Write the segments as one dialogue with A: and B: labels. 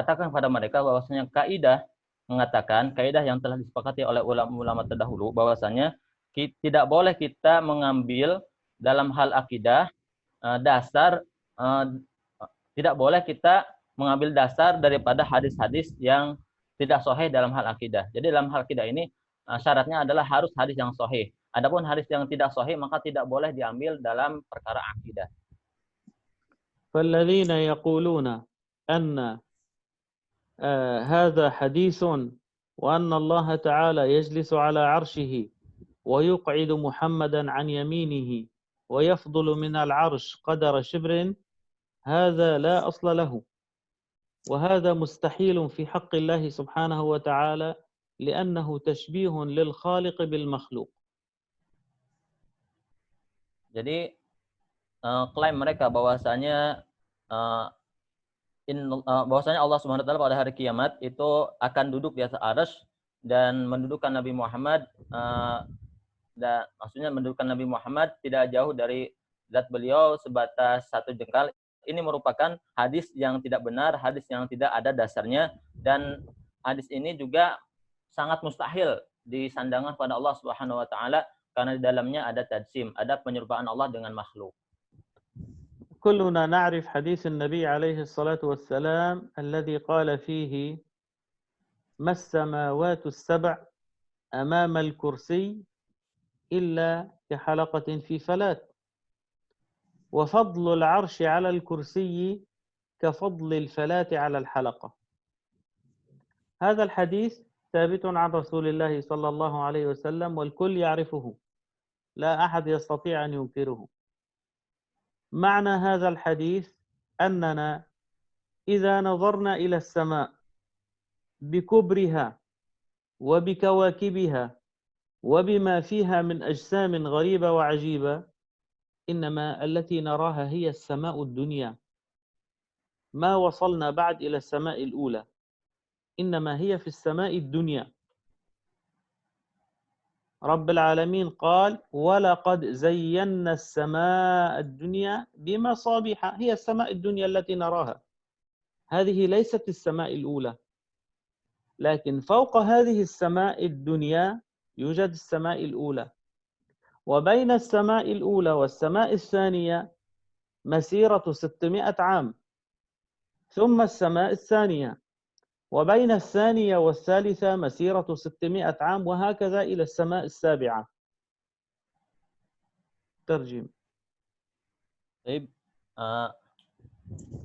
A: katakan kepada mereka bahwasanya kaidah mengatakan, kaidah yang telah disepakati oleh ulama-ulama terdahulu bahwasanya tidak boleh kita mengambil dalam hal akidah dasar, tidak boleh kita mengambil dasar daripada hadis-hadis yang tidak sahih dalam hal akidah. Jadi dalam hal akidah ini syaratnya adalah harus hadis yang sahih. Adapun hadis yang tidak sahih maka tidak boleh diambil dalam perkara akidah.
B: فالذين يقولون أن هذا حديث وأن الله تعالى يجلس على عرشه ويقعد محمدا عن يمينه ويفضل من العرش قدر شبر، هذا لا أصل له، وهذا مستحيل في حق الله سبحانه وتعالى لأنه تشبيه للخالق بالمخلوق.
A: Jadi klaim mereka bahwasanya bahwasanya Allah Subhanahu wa taala pada hari kiamat itu akan duduk di atas arsy dan mendudukkan Nabi Muhammad, maksudnya mendudukkan Nabi Muhammad tidak jauh dari zat beliau sebatas satu jengkal. Ini merupakan hadis yang tidak benar, hadis yang tidak ada dasarnya, dan hadis ini juga sangat mustahil disandangan pada Allah Subhanahu wa taala karena di dalamnya ada tajsim, ada penyerupaan Allah dengan makhluk.
B: كلنا نعرف حديث النبي عليه الصلاة والسلام الذي قال فيه: ما السماوات السبع أمام الكرسي إلا كحلقة في فلاة، وفضل العرش على الكرسي كفضل الفلاة على الحلقة. هذا الحديث ثابت عن رسول الله صلى الله عليه وسلم والكل يعرفه، لا أحد يستطيع أن ينكره. معنى هذا الحديث أننا إذا نظرنا إلى السماء بكبرها وبكواكبها وبما فيها من أجسام غريبة وعجيبة، إنما التي نراها هي السماء الدنيا، ما وصلنا بعد إلى السماء الأولى، إنما هي في السماء الدنيا. رب العالمين قال: ولقد زينا السماء الدنيا بمصابيح. هي السماء الدنيا التي نراها، هذه ليست السماء الأولى، لكن فوق هذه السماء الدنيا يوجد السماء الأولى، وبين السماء الأولى والسماء الثانية مسيرة 600 عام، ثم السماء الثانية، وبين الثانية والثالثة مسيرة 600 عام، وهكذا إلى السماء السابعة. ترجم.
A: Baik,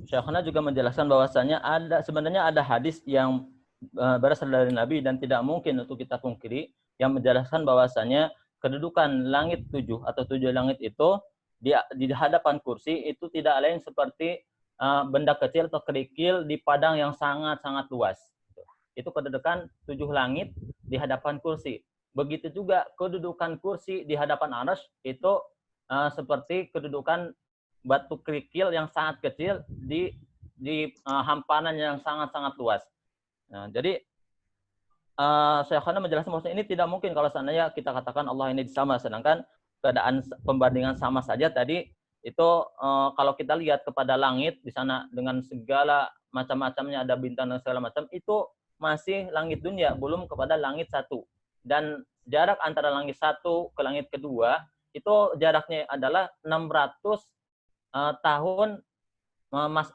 A: Syekhna juga menjelaskan bahwasanya sebenarnya ada hadis yang berasal dari Nabi dan tidak mungkin untuk kita pungkiri yang menjelaskan bahwasanya kedudukan langit 7 atau 7 langit itu di hadapan kursi itu tidak lain seperti benda kecil atau kerikil di padang yang sangat-sangat luas. Itu kedudukan 7 langit di hadapan kursi. Begitu juga kedudukan kursi di hadapan arsy itu seperti kedudukan batu kerikil yang sangat kecil di hamparan yang sangat-sangat luas. Nah, jadi Syekhana menjelaskan bahwa ini tidak mungkin kalau seandainya kita katakan Allah ini sama, sedangkan keadaan pembandingan sama saja tadi itu kalau kita lihat kepada langit di sana dengan segala macam-macamnya, ada bintang dan segala macam, itu masih langit dunia, belum kepada langit satu. Dan jarak antara langit satu ke langit kedua itu jaraknya adalah 600 tahun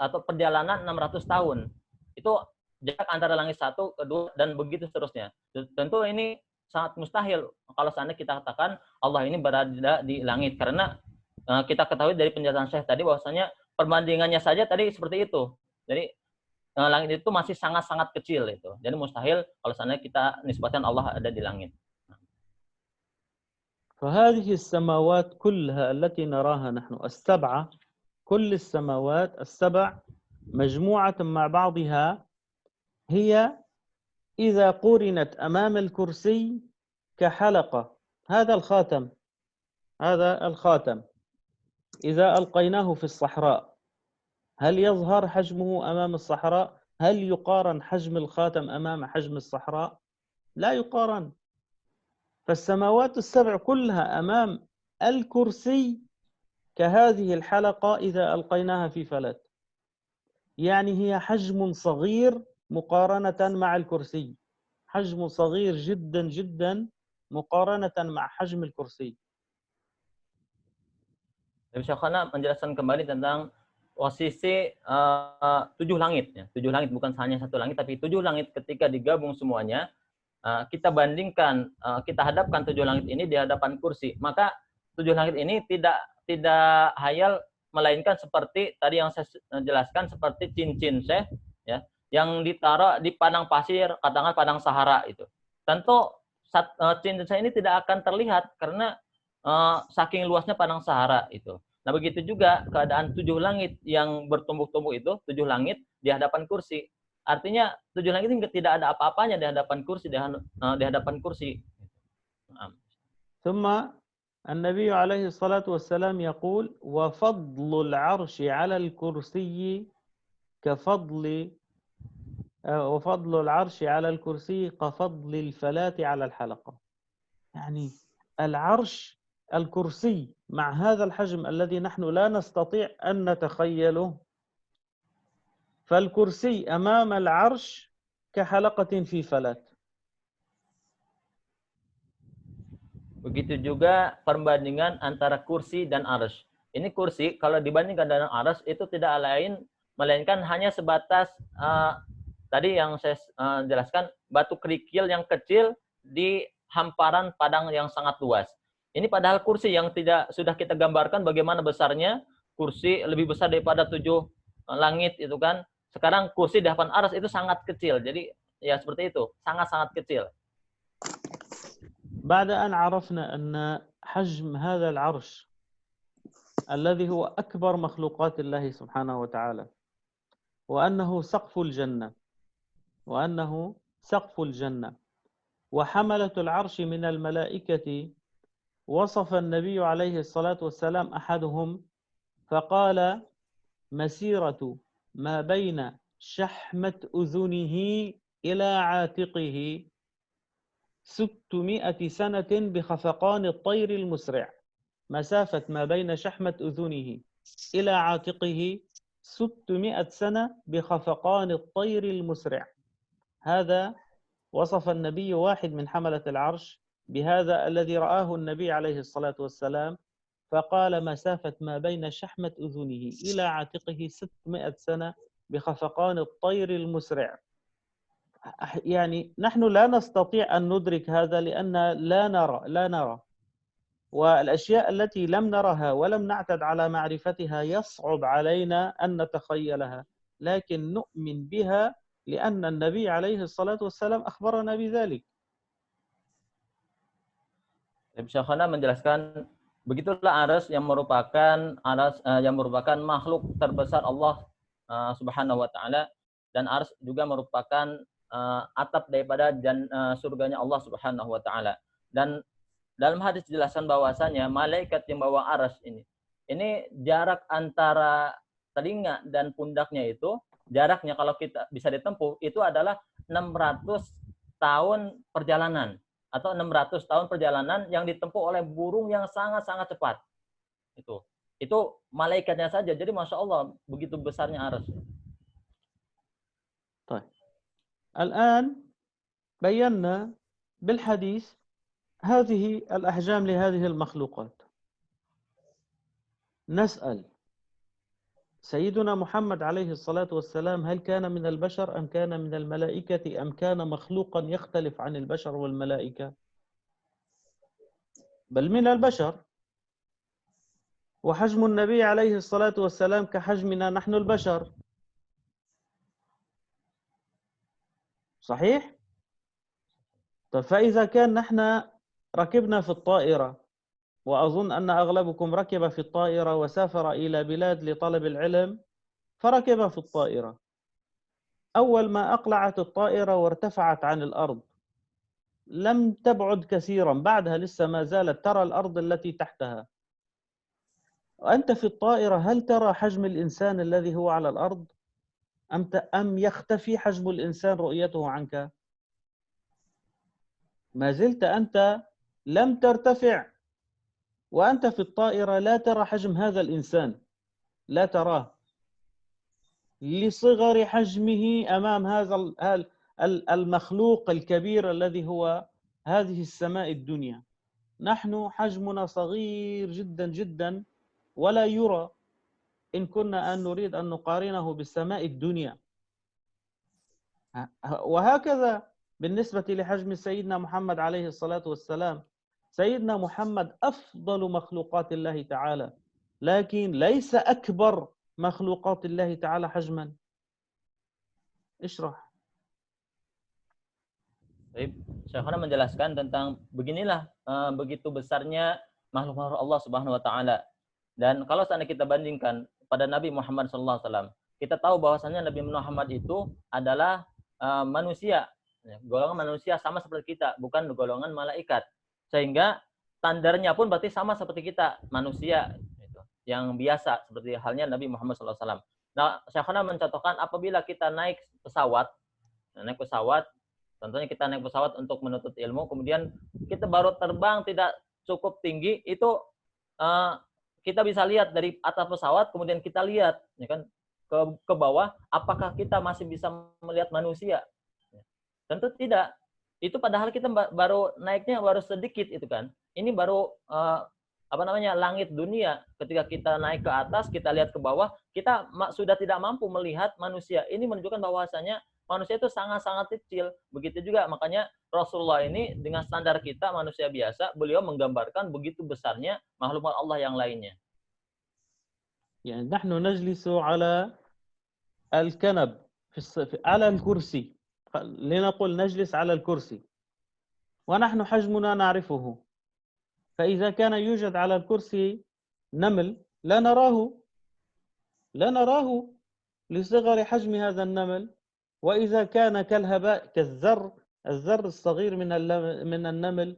A: atau perjalanan 600 tahun. Itu jarak antara langit satu, kedua, dan begitu seterusnya. Tentu ini sangat mustahil kalau seandainya kita katakan Allah ini berada di langit, karena kita ketahui dari penjelasan Syekh tadi bahwasanya perbandingannya saja tadi seperti itu. Jadi langit itu masih sangat-sangat kecil itu. Jadi mustahil kalau seandainya kita nisbatkan Allah ada di langit.
B: فهذه السماوات كلها التي نراها نحن السبعة، كل السماوات السبع مجموعة مع بعضها هي إذا قرنت أمام الكرسي كحلقة. هذا الخاتم، هذا الخاتم إذا ألقيناه في الصحراء هل يظهر حجمه أمام الصحراء؟ هل يقارن حجم الخاتم أمام حجم الصحراء؟ لا يقارن. فالسماوات السبع كلها أمام الكرسي كهذه الحلقة إذا ألقيناها في فلات، يعني هي حجم صغير مقارنة مع الكرسي، حجمه صغير جدا جدا مقارنة مع حجم الكرسي.
A: Syekhana menjelaskan kembali tentang posisi 7 langit. Ya. 7 langit bukan hanya satu langit, tapi 7 langit ketika digabung semuanya, kita bandingkan, kita hadapkan 7 langit ini di hadapan kursi. Maka 7 langit ini tidak hayal, melainkan seperti tadi yang saya jelaskan, seperti cincin Syekh, ya, yang ditaruh di padang pasir, katakanlah padang Sahara itu. Tentu cincin Syekh ini tidak akan terlihat karena saking luasnya padang Sahara itu. Nah, begitu juga keadaan 7 langit yang bertumbuk-tumbuk itu, 7 langit di hadapan kursi. Artinya 7 langit ini tidak ada apa-apanya di hadapan kursi, di hadapan kursi.
B: ثم النبي عليه الصلاة والسلام يقول: وفضل العرش على الكرسي كفضل وفضل العرش على الكرسي كفضل الفلاة على الحلقة. يعني العرش، الكرسي مع هذا الحجم الذي نحن لا نستطيع أن نتخيله، فالكرسي أمام العرش كحلقة في فلاة.
A: Begitu juga perbandingan antara kursi dan arsy. Ini kursi kalau dibandingkan dengan arsy itu tidak lain melainkan hanya sebatas tadi yang saya jelaskan, batu kerikil yang kecil di hamparan padang yang sangat luas. Ini padahal kursi yang sudah kita gambarkan bagaimana besarnya, kursi lebih besar daripada 7 langit itu kan. Sekarang kursi di hadapan arsy itu sangat kecil. Jadi ya seperti itu, sangat-sangat kecil.
B: بعد أن عرفنا أن حجم هذا العرش الذي هو أكبر مخلوقات الله سبحانه وتعالى، وأنه سقف الجنة، وحملة العرش من الملائكة، وصف النبي عليه الصلاة والسلام أحدهم فقال: مسيرة ما بين شحمة أذنه إلى عاتقه 600 سنة بخفقان الطير المسرع. مسافة ما بين شحمة أذنه إلى عاتقه 600 سنة بخفقان الطير المسرع. هذا وصف النبي واحد من حملة العرش بهذا الذي رآه النبي عليه الصلاة والسلام، فقال: مسافة ما بين شحمة أذنه إلى عاتقه 600 سنة بخفقان الطير المسرع. يعني نحن لا نستطيع أن ندرك هذا لأن لا نرى، والأشياء التي لم نرها ولم نعتد على معرفتها يصعب علينا أن نتخيلها، لكن نؤمن بها لأن النبي عليه الصلاة والسلام أخبرنا بذلك.
A: Syekhana menjelaskan begitulah arsy yang merupakan makhluk terbesar Allah Subhanahu wa taala, dan arsy juga merupakan atap daripada surganya Allah Subhanahu wa taala. Dan dalam hadis dijelaskan bahwasanya malaikat yang bawa arsy ini jarak antara telinga dan pundaknya itu, jaraknya kalau kita bisa ditempuh itu adalah 600 tahun perjalanan, atau 600 tahun perjalanan yang ditempuh oleh burung yang sangat-sangat cepat. Itu malaikatnya saja. Jadi Masya Allah, begitu besarnya arsy.
B: طيب. الآن بينا بالحديث هذه الأحجام لهذه المخلوقات. نسأل سيدنا محمد عليه الصلاة والسلام: هل كان من البشر أم كان من الملائكة أم كان مخلوقا يختلف عن البشر والملائكة؟ بل من البشر، وحجم النبي عليه الصلاة والسلام كحجمنا نحن البشر، صحيح؟ طيب، فإذا كان نحن ركبنا في الطائرة، وأظن أن أغلبكم ركب في الطائرة وسافر إلى بلاد لطلب العلم، فركب في الطائرة، أول ما أقلعت الطائرة وارتفعت عن الأرض لم تبعد كثيرا، بعدها لسه ما زالت ترى الأرض التي تحتها. وأنت في الطائرة هل ترى حجم الإنسان الذي هو على الأرض أم يختفي حجم الإنسان رؤيته عنك؟ ما زلت أنت لم ترتفع، وأنت في الطائرة لا ترى حجم هذا الإنسان، لا تراه. لصغر حجمه أمام هذا المخلوق الكبير الذي هو هذه السماء الدنيا. نحن حجمنا صغير جدا جدا ولا يرى إن كنا أن نريد أن نقارنه بالسماء الدنيا. وهكذا بالنسبة لحجم سيدنا محمد عليه الصلاة والسلام. سيدنا محمد أفضل مخلوقات الله تعالى، لكن ليس أكبر مخلوقات الله تعالى حجما. اشرح.
A: Baik, Syekhana menjelaskan tentang beginilah begitu besarnya makhluk-makhluk Allah Subhanahu wa taala. Dan kalau seandainya kita bandingkan pada Nabi Muhammad SAW, kita tahu bahwasannya Nabi Muhammad itu adalah manusia, golongan manusia sama seperti kita, bukan golongan malaikat. Sehingga standarnya pun berarti sama seperti kita, manusia gitu, yang biasa seperti halnya Nabi Muhammad SAW. Nah, Syekhana mencontohkan apabila kita naik pesawat, contohnya kita naik pesawat untuk menuntut ilmu, kemudian kita baru terbang tidak cukup tinggi, itu kita bisa lihat dari atas pesawat, kemudian kita lihat ya kan ke bawah, apakah kita masih bisa melihat manusia? Tentu tidak. Itu padahal kita baru naiknya baru sedikit itu kan. Ini baru langit dunia. Ketika kita naik ke atas, kita lihat ke bawah, kita sudah tidak mampu melihat manusia. Ini menunjukkan bahwasanya manusia itu sangat-sangat kecil. Begitu juga makanya Rasulullah ini dengan standar kita manusia biasa, beliau menggambarkan begitu besarnya makhluk Allah yang lainnya.
B: يعني نحن نجلس على الكنب على الكرسي، لنقل نجلس على الكرسي ونحن حجمنا نعرفه، فإذا كان يوجد على الكرسي نمل لا نراه لصغر حجم هذا النمل، وإذا كان كالهباء الذر الصغير من النمل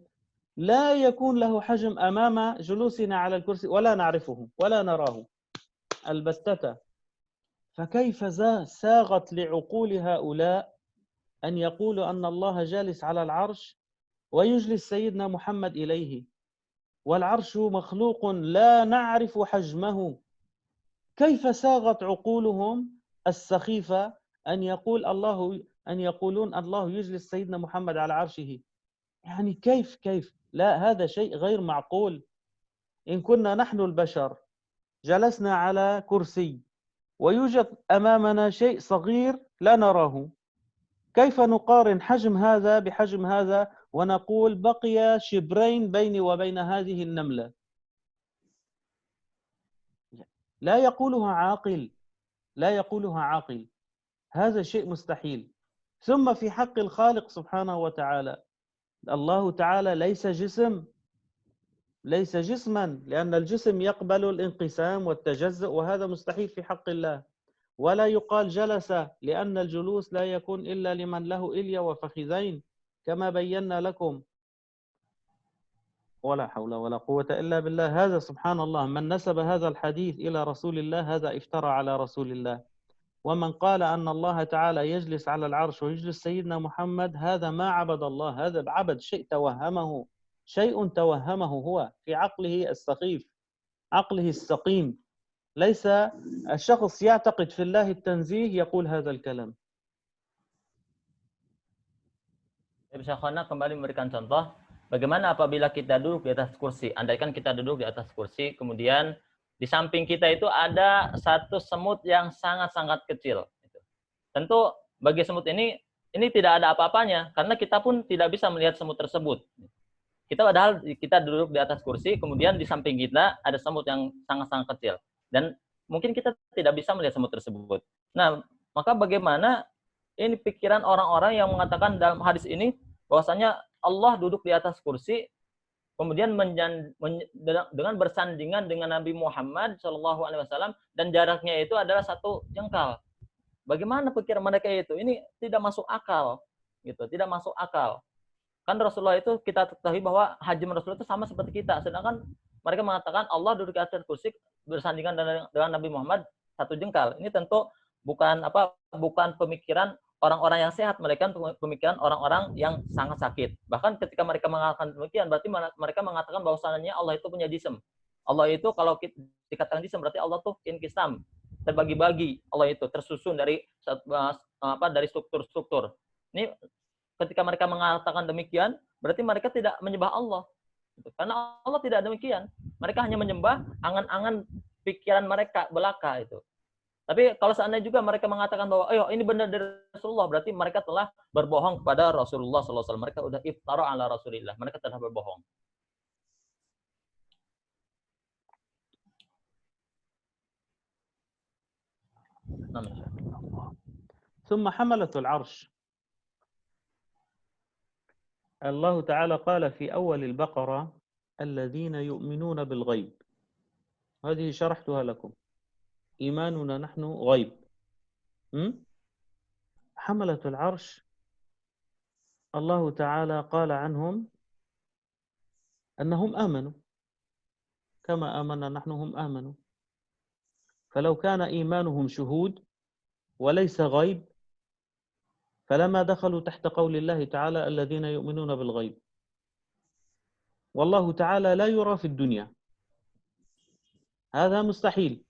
B: لا يكون له حجم أمام جلوسنا على الكرسي ولا نعرفه ولا نراه البتة. فكيف ساغت لعقول هؤلاء أن يقولوا أن الله جالس على العرش ويجلس سيدنا محمد إليه، والعرش مخلوق لا نعرف حجمه. كيف ساغت عقولهم السخيفة أن يقولون الله يجلس سيدنا محمد على عرشه؟ يعني كيف لا، هذا شيء غير معقول. إن كنا نحن البشر جلسنا على كرسي ويوجد أمامنا شيء صغير لا نراه، كيف نقارن حجم هذا بحجم هذا ونقول بقي شبرين بيني وبين هذه النملة؟ لا يقولها عاقل، هذا شيء مستحيل. ثم في حق الخالق سبحانه وتعالى، الله تعالى ليس جسما، لأن الجسم يقبل الانقسام والتجزؤ، وهذا مستحيل في حق الله. ولا يقال جلس، لأن الجلوس لا يكون إلا لمن له إلية وفخذين كما بينا لكم. ولا حول ولا قوة إلا بالله. هذا سبحان الله، من نسب هذا الحديث إلى رسول الله هذا افترى على رسول الله. ومن قال أن الله تعالى يجلس على العرش ويجلس سيدنا محمد هذا ما عبد الله، هذا عبد شيء توهمه هو في عقله السخيف، عقله السقيم. ليس الشخص يعتقد في الله التنزيه يقول هذا الكلام.
A: Syekhana kembali memberikan contoh bagaimana apabila kita duduk di atas kursi. Andaikan kita duduk di atas kursi, kemudian di samping kita itu ada satu semut yang sangat-sangat kecil. Tentu bagi semut ini tidak ada apa-apanya, karena kita pun tidak bisa melihat semut tersebut. Padahal kita duduk di atas kursi, kemudian di samping kita ada semut yang sangat-sangat kecil. Dan mungkin kita tidak bisa melihat semut tersebut. Nah, maka bagaimana ini pikiran orang-orang yang mengatakan dalam hadis ini bahwasanya Allah duduk di atas kursi, kemudian dengan bersandingan dengan Nabi Muhammad SAW, dan jaraknya itu adalah 1 jengkal. Bagaimana pikiran mereka itu? Ini tidak masuk akal, gitu. Tidak masuk akal. Kan Rasulullah itu kita ketahui bahwa hajm Rasulullah itu sama seperti kita, sedangkan mereka mengatakan Allah duduk di atas kursi bersandingan dengan Nabi Muhammad 1 jengkal. Ini tentu bukan pemikiran orang-orang yang sehat, mereka pemikiran orang-orang yang sangat sakit. Bahkan ketika mereka mengatakan demikian, berarti mereka mengatakan bahwasannya Allah itu punya jism. Allah itu kalau dikatakan jism berarti Allah tuh inkisam. terbagi-bagi Allah itu, tersusun dari dari struktur-struktur. Ini ketika mereka mengatakan demikian, berarti mereka tidak menyembah Allah. Karena Allah tidak demikian. Mereka hanya menyembah angan-angan pikiran mereka belaka itu. Tapi kalau seandainya juga mereka mengatakan bahwa ayo ini benar dari Rasulullah, berarti mereka telah berbohong kepada Rasulullah SAW. Mereka sudah iftara ala Rasulillah. Mereka telah berbohong.
B: ثم حملة العرش الله تعالى قال في أول البقرة الذين يؤمنون بالغيب. هذه شرحتها لكم. إيماننا نحن غيب. حملة العرش الله تعالى قال عنهم أنهم آمنوا كما آمنا نحن هم آمنوا. فلو كان إيمانهم شهود وليس غيب فلما دخلوا تحت قول الله تعالى الذين يؤمنون بالغيب. والله تعالى لا يرى في الدنيا، هذا مستحيل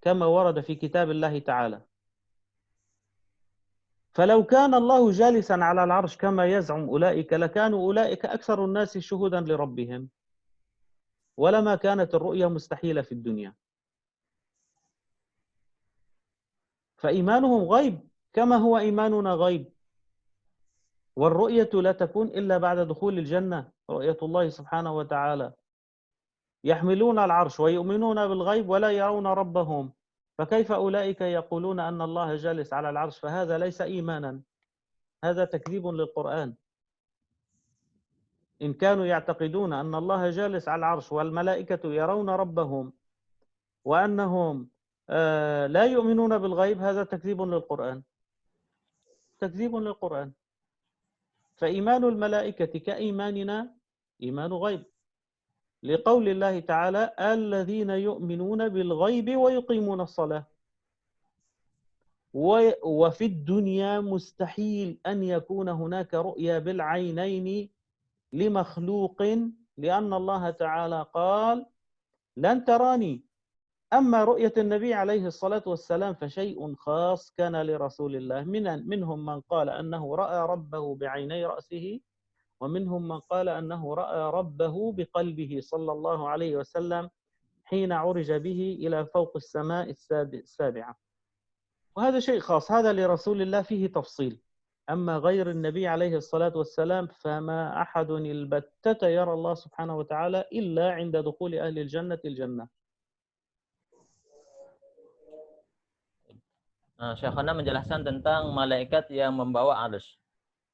B: كما ورد في كتاب الله تعالى. فلو كان الله جالسا على العرش كما يزعم أولئك لكانوا أولئك أكثر الناس شهودا لربهم، ولما كانت الرؤيا مستحيلة في الدنيا. فإيمانهم غيب كما هو إيماننا غيب. والرؤية لا تكون إلا بعد دخول الجنة، رؤية الله سبحانه وتعالى. يحملون العرش ويؤمنون بالغيب ولا يرون ربهم، فكيف أولئك يقولون أن الله جالس على العرش؟ فهذا ليس إيمانا، هذا تكذيب للقرآن. إن كانوا يعتقدون أن الله جالس على العرش والملائكة يرون ربهم وأنهم لا يؤمنون بالغيب، هذا تكذيب للقرآن، تكذيب للقرآن. فإيمان الملائكة كإيماننا إيمان غيب، لقول الله تعالى الذين يؤمنون بالغيب ويقيمون الصلاة. وفي الدنيا مستحيل أن يكون هناك رؤيا بالعينين لمخلوق، لأن الله تعالى قال لن تراني. أما رؤية النبي عليه الصلاة والسلام فشيء خاص كان لرسول الله. منهم من قال أنه رأى ربه بعيني رأسه، ومنهم من قال أنه رأى ربه بقلبه صلى الله عليه وسلم حين عرج به إلى فوق السماء السابعة. وهذا شيء خاص، هذا لرسول الله فيه تفصيل. أما غير النبي عليه الصلاة والسلام فما أحد البتة يرى الله سبحانه وتعالى إلا عند دخول أهل الجنة الجنة.
A: Syekhana menjelaskan tentang malaikat yang membawa arsy.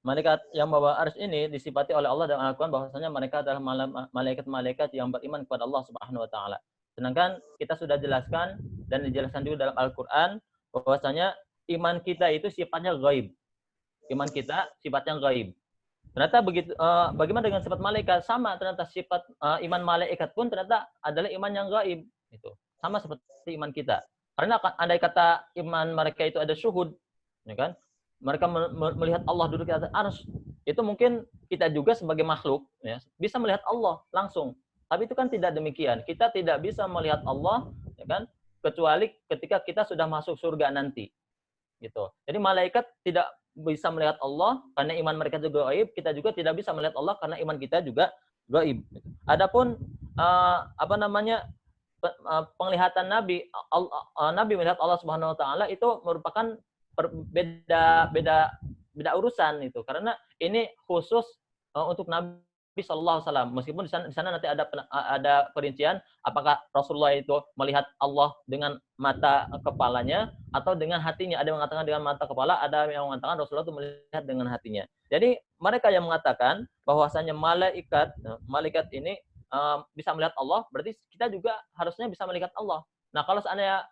A: Malaikat yang membawa arsy ini disifati oleh Allah dalam Al-Quran bahwasanya mereka adalah malaikat-malaikat yang beriman kepada Allah Subhanahu wa taala. Sedangkan kita sudah jelaskan dan dijelaskan juga dalam Al-Quran bahwasanya iman kita itu sifatnya gaib. Iman kita sifatnya gaib. Ternyata begitu bagaimana dengan sifat malaikat? Sama, ternyata sifat iman malaikat pun ternyata adalah iman yang gaib itu. Sama seperti iman kita. Karena andai kata iman mereka itu ada syuhud, ya kan? Mereka melihat Allah duduk di atas arsy, itu mungkin kita juga sebagai makhluk ya, bisa melihat Allah langsung. Tapi itu kan tidak demikian. Kita tidak bisa melihat Allah, ya kan? Kecuali ketika kita sudah masuk surga nanti. Gitu. Jadi malaikat tidak bisa melihat Allah karena iman mereka juga gaib, kita juga tidak bisa melihat Allah karena iman kita juga gaib. Adapun penglihatan Nabi melihat Allah Subhanahu wa taala itu merupakan beda urusan itu, karena ini khusus untuk Nabi sallallahu alaihi wasallam. Meskipun di sana nanti ada perincian apakah Rasulullah itu melihat Allah dengan mata kepalanya atau dengan hatinya. Ada yang mengatakan dengan mata kepala, ada yang mengatakan Rasulullah itu melihat dengan hatinya. Jadi mereka yang mengatakan bahwasanya malaikat ini bisa melihat Allah, berarti kita juga harusnya bisa melihat Allah. Nah, kalau seandainya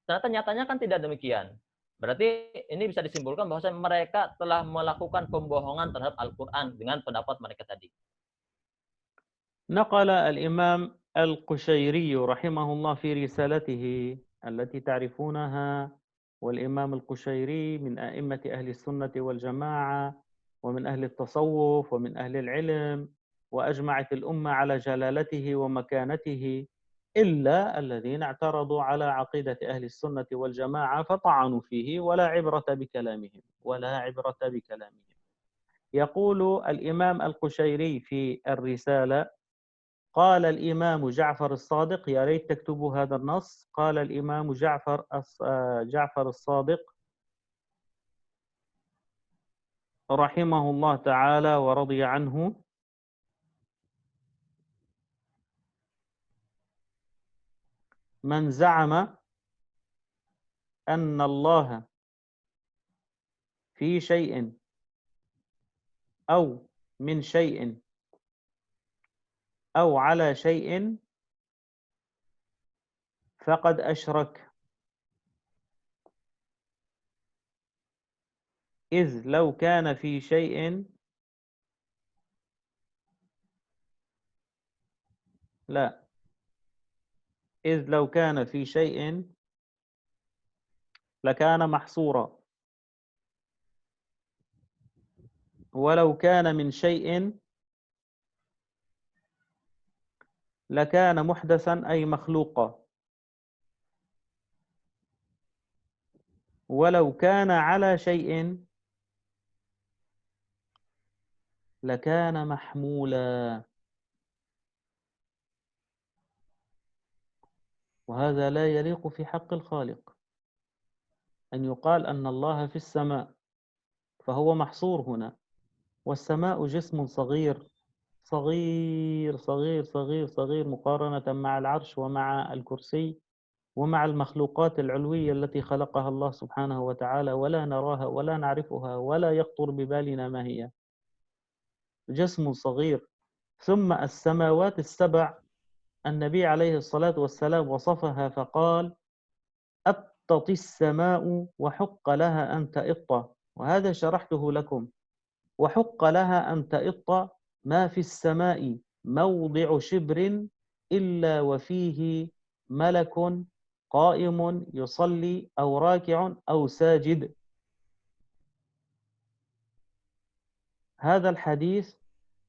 A: ternyata nyatanya kan tidak demikian. Berarti ini bisa disimpulkan bahwa mereka telah melakukan pembohongan terhadap Al-Quran dengan pendapat mereka tadi.
B: نقل الإمام القشيري رحمه الله في رسالته التي تعرفونها، والإمام القشيري من أئمة أهل السنة والجماعة ومن أهل التصوف ومن أهل العلم، وأجمعت الأمة على جلالته ومكانته إلا الذين اعترضوا على عقيدة أهل السنة والجماعة فطعنوا فيه ولا عبرة بكلامهم ولا عبرة بكلامهم. يقول الإمام القشيري في الرسالة: قال الإمام جعفر الصادق، يا ريت تكتبوا هذا النص، قال الإمام جعفر الصادق رحمه الله تعالى ورضي عنه: من زعم أن الله في شيء أو من شيء أو على شيء فقد أشرك، إذ لو كان في شيء لا إذ لو كان في شيء لكان محصورا، ولو كان من شيء لكان محدثا أي مخلوقا، ولو كان على شيء لكان محمولا. وهذا لا يليق في حق الخالق أن يقال أن الله في السماء، فهو محصور هنا، والسماء جسم صغير صغير صغير صغير صغير مقارنة مع العرش ومع الكرسي ومع المخلوقات العلوية التي خلقها الله سبحانه وتعالى، ولا نراها ولا نعرفها ولا يخطر ببالنا ما هي، جسم صغير. ثم السماوات السبع النبي عليه الصلاة والسلام وصفها فقال: أطت السماء وحق لها أن تئط، وهذا شرحته لكم. وحق لها أن تئط ما في السماء موضع شبر إلا وفيه ملك قائم يصلي أو راكع أو ساجد. هذا الحديث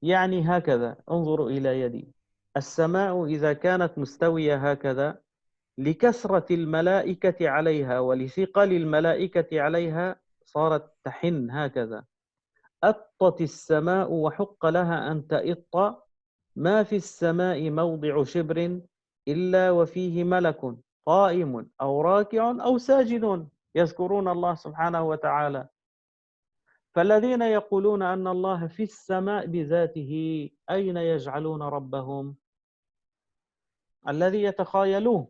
B: يعني هكذا، انظروا إلى يدي، السماء إذا كانت مستوية هكذا لكثرة الملائكة عليها ولثقل الملائكة عليها صارت تحن هكذا. أطت السماء وحق لها أن تئط ما في السماء موضع شبر إلا وفيه ملك قائم أو راكع أو ساجد يذكرون الله سبحانه وتعالى. فالذين يقولون أن الله في السماء بذاته أين يجعلون ربهم؟ الذي يتخايلوه،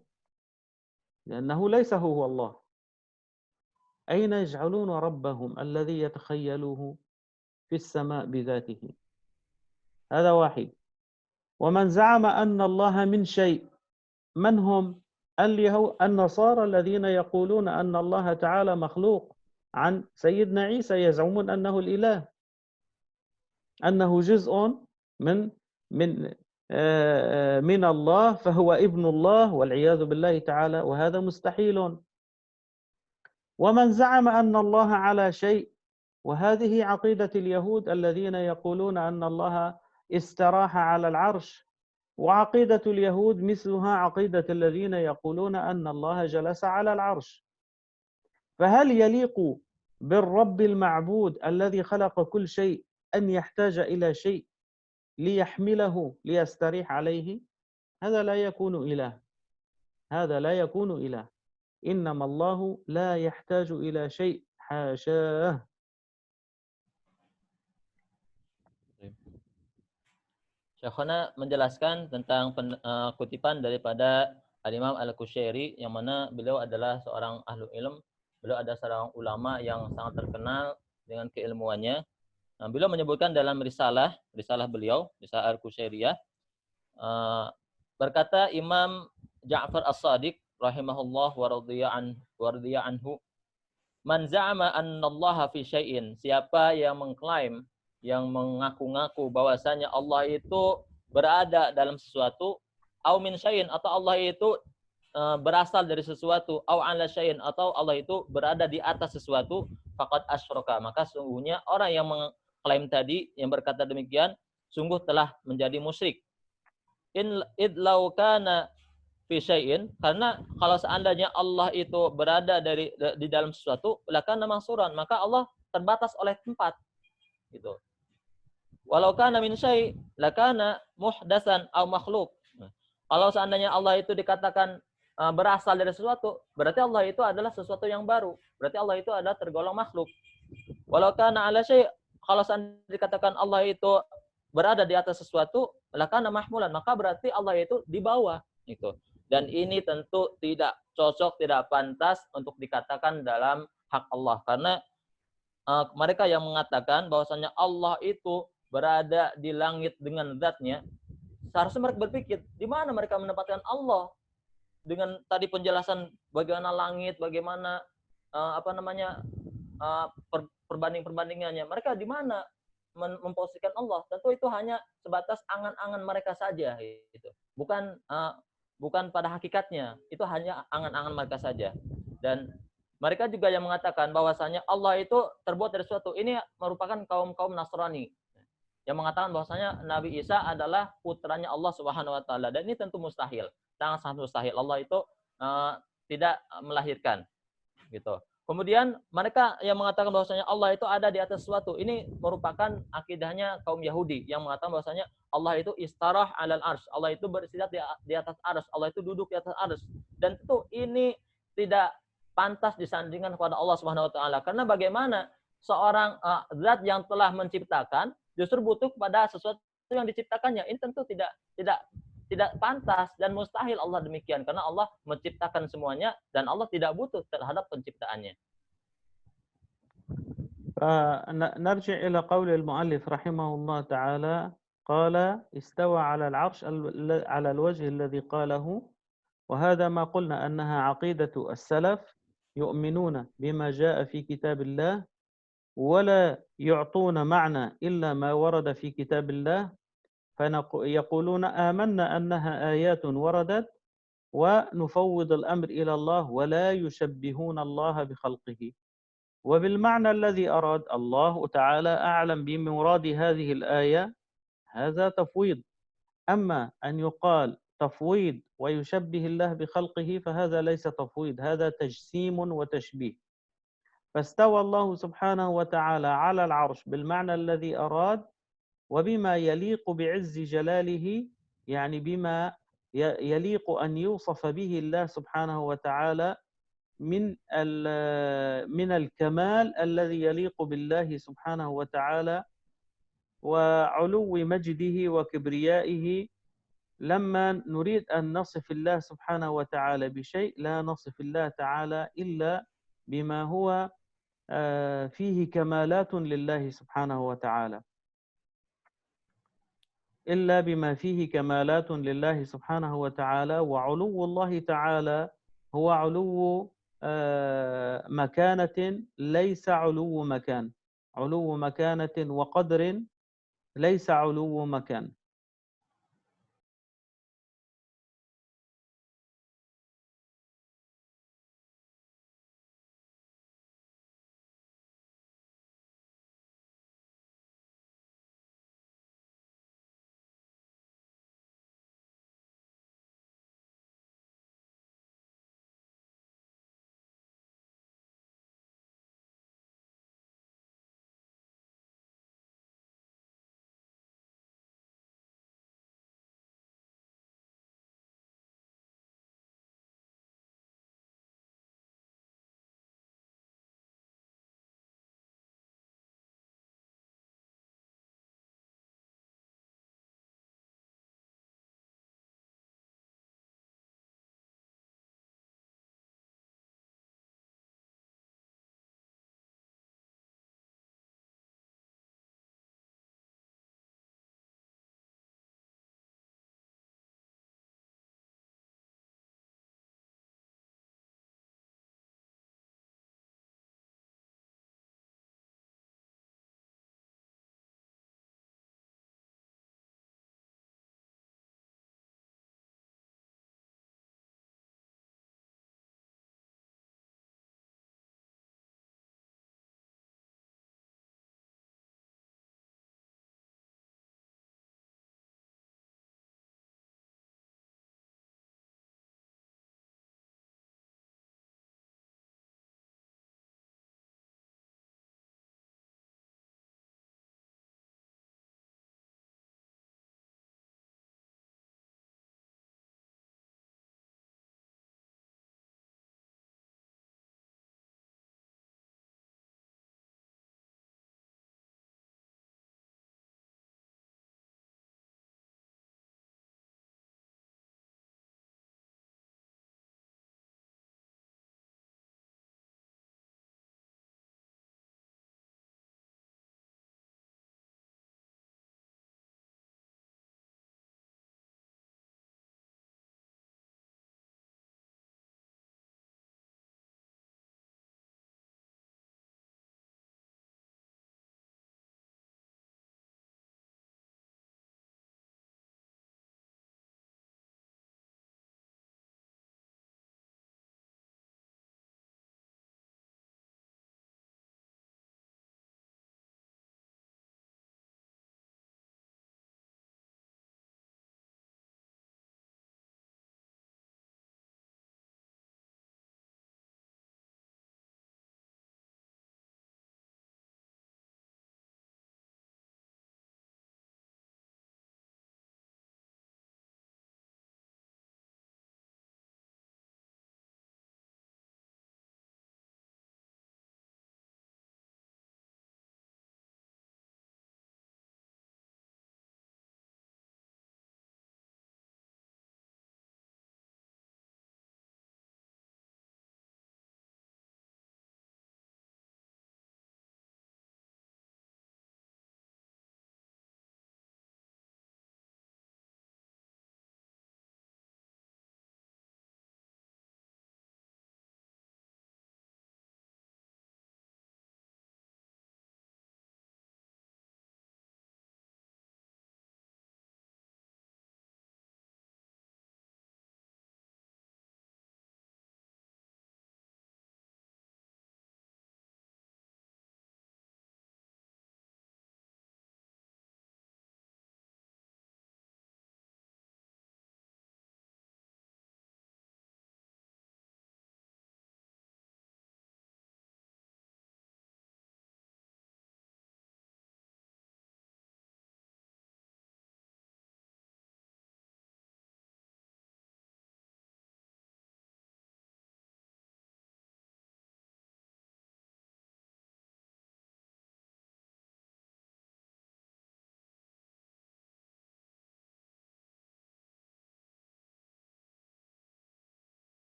B: لأنه ليس هو الله. أين يجعلون ربهم الذي يتخيلوه في السماء بذاته؟ هذا واحد. ومن زعم أن الله من شيء، من هم؟ النصارى الذين يقولون أن الله تعالى مخلوق عن سيدنا عيسى، يزعمون أنه الإله، أنه جزء من من من الله، فهو ابن الله والعياذ بالله تعالى، وهذا مستحيل. ومن زعم أن الله على شيء، وهذه عقيدة اليهود الذين يقولون أن الله استراح على العرش، وعقيدة اليهود مثلها عقيدة الذين يقولون أن الله جلس على العرش. فهل يليق بالرب المعبود الذي خلق كل شيء أن يحتاج إلى شيء ليحمله ليستريح عليه؟ هذا لا يكون إله، هذا لا يكون إله. إنما الله لا يحتاج إلى شيء، حاشاه.
A: Syekhona menjelaskan tentang kutipan daripada Al-Imam Al-Qushairi, yang mana beliau adalah seorang ahlu ilm, beliau adalah seorang ulama yang sangat terkenal dengan keilmuannya. Nah, beliau menyebutkan dalam risalah beliau, risalah Al-Qushairiyah, berkata Imam Ja'far As-Sadiq rahimahullah wa radiya anhu, man za'ama anna Allah fi syai'in, siapa yang mengklaim, yang mengaku-ngaku bahwasanya Allah itu berada dalam sesuatu, au min syai'in, atau Allah itu berasal dari sesuatu, au ala syai'in, atau Allah itu berada di atas sesuatu, faqad asyraka, maka sungguhnya orang yang mengklaim tadi, yang berkata demikian, sungguh telah menjadi musyrik. In idlau kana fi syai'in, karena kalau seandainya Allah itu berada di dalam sesuatu, lakana mahsuran, maka Allah terbatas oleh tempat gitu. Walau kana min syai' lakana muhdatsan aw makhluq. Kalau seandainya Allah itu dikatakan berasal dari sesuatu, berarti Allah itu adalah sesuatu yang baru. Berarti Allah itu adalah tergolong makhluk. Walau kana ala syai', kalau seandainya dikatakan Allah itu berada di atas sesuatu, lakana mahmulan, maka berarti Allah itu di bawah gitu. Dan ini tentu tidak cocok, tidak pantas untuk dikatakan dalam hak Allah, karena mereka yang mengatakan bahwasanya Allah itu berada di langit dengan zatnya, seharusnya mereka berpikir di mana mereka mendapatkan Allah dengan tadi penjelasan bagaimana langit, bagaimana perbandingannya. Mereka di mana memposisikan Allah? Tentu itu hanya sebatas angan-angan mereka saja gitu. Bukan pada hakikatnya. Itu hanya angan-angan mereka saja. Dan mereka juga yang mengatakan bahwasanya Allah itu terbuat dari sesuatu. Ini merupakan kaum Nasrani yang mengatakan bahwasanya Nabi Isa adalah putranya Allah Subhanahu wa taala, dan ini tentu mustahil. Sangat mustahil. Allah itu tidak melahirkan gitu. Kemudian mereka yang mengatakan bahwasanya Allah itu ada di atas sesuatu. Ini merupakan akidahnya kaum Yahudi yang mengatakan bahwasanya Allah itu istarah 'alal arsy. Allah itu bersila di atas arsy. Allah itu duduk di atas arsy. Dan tentu ini tidak pantas disandingkan kepada Allah Subhanahu wa taala. Karena bagaimana seorang zat yang telah menciptakan justru butuh kepada sesuatu yang diciptakannya. Ini tentu tidak pantas dan mustahil Allah demikian, karena Allah menciptakan semuanya dan Allah tidak butuh terhadap penciptaannya.
B: نرجع إلى قول المؤلف رحمه الله تعالى قال استوى على العرش على الوجه الذي قاله وهذا ما قلنا أنها عقيدة السلف يؤمنون بما جاء في كتاب الله ولا يعطون معنى إلا ما ورد في كتاب الله فيقولون آمنا أنها آيات وردت ونفوض الأمر إلى الله ولا يشبهون الله بخلقه وبالمعنى الذي أراد الله تعالى أعلم بمراد هذه الآية هذا تفويض. أما أن يقال تفويض ويشبه الله بخلقه فهذا ليس تفويض، هذا تجسيم وتشبيه. فاستوى الله سبحانه وتعالى على العرش بالمعنى الذي أراد وبما يليق بعز جلاله، يعني بما يليق أن يوصف به الله سبحانه وتعالى من الكمال الذي يليق بالله سبحانه وتعالى وعلو مجده وكبريائه. لما نريد أن نصف الله سبحانه وتعالى بشيء لا نصف الله تعالى إلا بما هو فيه كمالات لله سبحانه وتعالى، إلا بما فيه كمالات لله سبحانه وتعالى. وعلو الله تعالى هو علو مكانة ليس علو مكان، علو مكانة وقدر ليس علو مكان.